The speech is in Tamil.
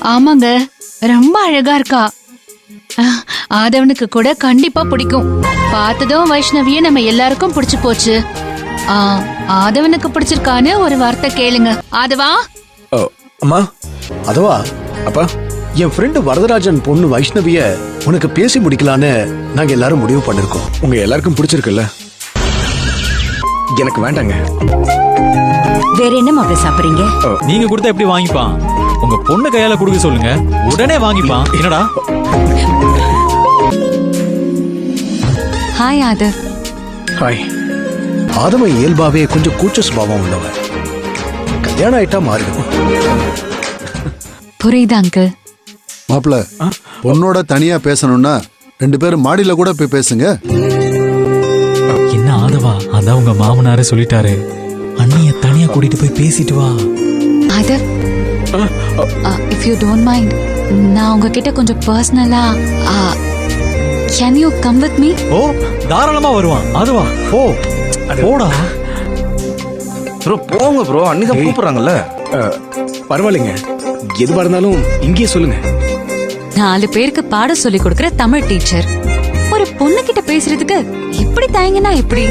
ஆமாங்க, ரொம்ப அழகா இருக்கா. ஆதவனுக்கு கூட கண்டிப்பா பிடிக்கும். பார்த்ததும் வைஷ்ணவிய நம்ம எல்லாருக்கும் பிடிச்சு போச்சு. ஆதவனுக்கு பிடிச்சிருக்கான்னு ஒரு வார்த்தை கேளுங்க. ஆதவா. அம்மா, அதுவா அப்பா, என் ஃப்ரெண்டு வரதராஜன் பொண்ணு வைஷ்ணவிய உனக்கு பேசி முடிக்கலான்னு நாங்க எல்லாரும் முடிவு பண்ணிருக்கோம். உங்க எல்லாருக்கும் பிடிச்சிருக்குல்ல? எனக்கு வேண்டாங்க. வேற என்ன மாப்பிள சாப்பிடுறீங்க? நீங்க கொடுத்தா எப்படி வாங்கிப்பான்? உங்க பொண்ணு கையால கொடுக்க சொல்லுங்க, உடனே வாங்கிப்பான். என்னடா? ஹாய் ஆதவ். ஹாய். ஆதவன் இயல்பாவே கொஞ்சம் கூச்ச சுபாவம் உள்ளவன். கல்யாணம் ஆயிட்டா மாறிடும். புரியுது அங்கிள். மாப்பிள, பொண்ணோட தனியா பேசணும்னா 2 பேரும் மாடியில கூட போய் பேசுங்க. என்ன ஆதவா, அதான் உங்க மாமனாரே சொல்லிட்டாரு, அண்ணிய தனியா கூட்டிட்டு போய் பேசிட்டு வா. Aadhav, if you don't mind, நான் உங்ககிட்ட கொஞ்சம் பர்சனலா, can you come with me? ஓ, தாராளமா வருவான். அதுவா, ஓ போடா ப்ரோ. போங்க ப்ரோ, அன்னிதான் கூப்பிடுறாங்கல்ல. பரவாயில்லைங்க, எதுவா இருந்தாலும் இங்கேயே சொல்லுங்க. 4 பேருக்கு பாடம் சொல்லி கொடுக்கிற தமிழ் டீச்சர் ஒரு பொண்ணு கிட்ட பேசுறதுக்கு இப்படி தயங்கினா எப்படி?